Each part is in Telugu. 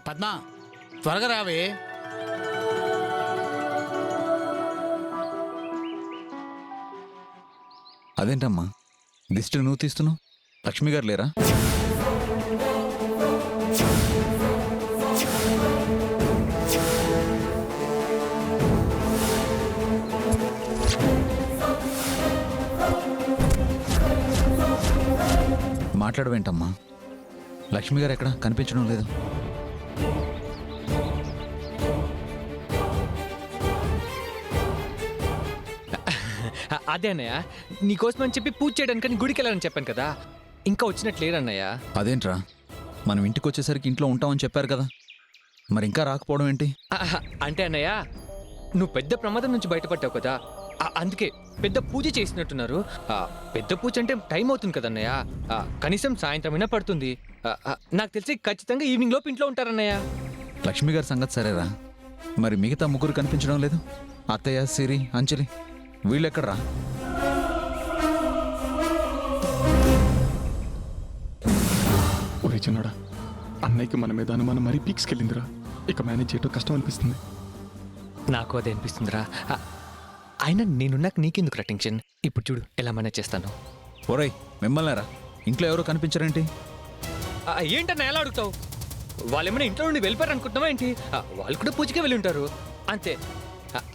పద్మా త్వరగా రావే. అదేంటమ్మా దిష్టి నువ్వు తీస్తున్నావు? లక్ష్మి గారు లేరా? మాట్లాడవేంటమ్మా? లక్ష్మి గారు ఎక్కడ కనిపించడం లేదు? అదే అన్నయ్య, నీకోసమని చెప్పి పూజ చేయడానికని గుడికి వెళ్ళాలని చెప్పాను కదా, ఇంకా వచ్చినట్లు లేరన్నయ్య. అదేంట్రా, మనం ఇంటికి వచ్చేసరికి ఇంట్లో ఉంటామని చెప్పారు కదా, మరి ఇంకా రాకపోవడం ఏంటి? అంటే అన్నయ్య, నువ్వు పెద్ద ప్రమాదం నుంచి బయటపడ్డావు కదా, అందుకే పెద్ద పూజ చేసినట్టున్నారు. పెద్ద పూజ అంటే టైం అవుతుంది కదన్నయ్య, కనీసం సాయంత్రమైనా పడుతుంది. నాకు తెలిసి ఖచ్చితంగా ఈవినింగ్ లోపు ఇంట్లో ఉంటారన్నయ్య. లక్ష్మి గారి సంగతి సరేరా, మరి మిగతా ముగ్గురు కనిపించడం లేదు? అత్తయ్య, సిరి, అంజలి వీళ్ళెక్కడ్రా? ఒరే చిన్నోడా, అన్నయ్యకి మన మీద అనుమానం మరీ పీక్స్కెళ్ళిందిరా. ఇక మేనేజ్ చేయటం కష్టం అనిపిస్తుంది. నాకు అదే అనిపిస్తుందిరా. అయినా నేనున్నాక నీకెందుకు టెన్షన్? ఇప్పుడు చూడు ఎలా మేనేజ్ చేస్తాను. ఒరేయ్ మిమ్మల్నేరా, ఇంట్లో ఎవరో కనిపించారేంటి? ఏంటన్నా ఎలా అడుగుతావు? వాళ్ళు ఏమైనా ఇంట్లో నుండి వెళ్ళిపోయారు అనుకుంటున్నావా ఏంటి? వాళ్ళు కూడా పూజకే వెళ్ళి ఉంటారు అంతే.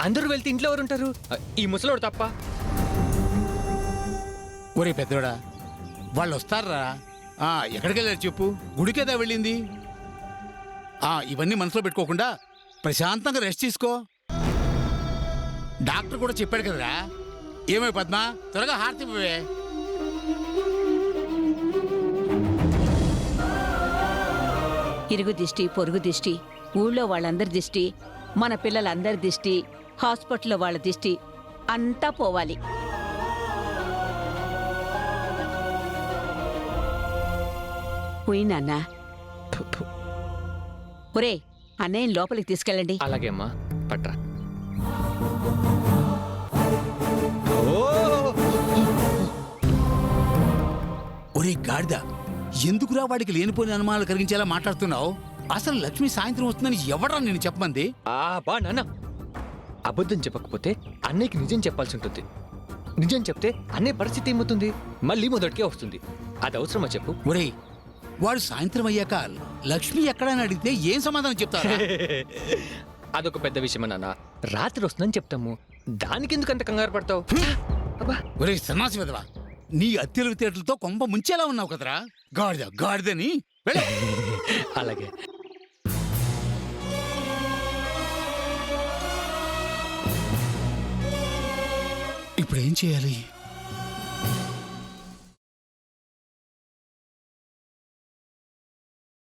అందరూ వెళ్తే ఇంట్లో ఎవరు ఉంటారు? ఈ ముసలోడు తప్ప. ఒరే పెద్దోడా, వాళ్ళు వస్తారా? ఎక్కడికి వెళ్ళారు చెప్పు? గుడికేదా వెళ్ళింది? ఇవన్నీ మనసులో పెట్టుకోకుండా ప్రశాంతంగా రెస్ట్ తీసుకో. డాక్టర్ కూడా చెప్పాడు కదరా. ఏమై పద్మ, త్వరగా హారతి ఇవ్వవే. ఇరుగు దిష్టి, పొరుగు దిష్టి, ఊళ్ళో వాళ్ళందరి దిష్టి, మన పిల్లలందరి దిష్టి, హాస్పిటల్లో వాళ్ళ దిష్టి అంతా పోవాలి. పోయినాన్నా? ఒరే, అన్నయ్య లోపలికి తీసుకెళ్ళండి. అలాగే అమ్మా, పట్రా. ఒరే గాడిద, ఎందుకురా వాడికి లేనిపోయిన అనుమానాలు కలిగించేలా మాట్లాడుతున్నావు? అసలు లక్ష్మి సాయంత్రం వస్తుందని ఎవడరా నేను చెప్పమంది? బా నాన్న, అబద్ధం చెప్పకపోతే అన్నయ్యకి నిజం చెప్పాల్సి ఉంటుంది. నిజం చెప్తే అన్నయ్య పరిస్థితి ఏమవుతుంది? మళ్ళీ మొదటికే వస్తుంది. అది అవసరమా చెప్పు? ఒరే, వాడు సాయంత్రం అయ్యాక లక్ష్మి ఎక్కడని అడిగితే ఏం సమాధానం చెప్తారా? అదొక పెద్ద విషయమా నాన్న. రాత్రి వస్తుందని చెప్తాము, దానికి ఎందుకు అంత కంగారు పడతావు? ఒరే సన్నాసి వెదవా, నీ అత్యలివితేటలతో కొంప ముంచేలా ఉన్నావు కదరా. గాడిద గాడిదని వెళ్ళ. అలాగే. ఇప్పుడు ఏం చేయాలి?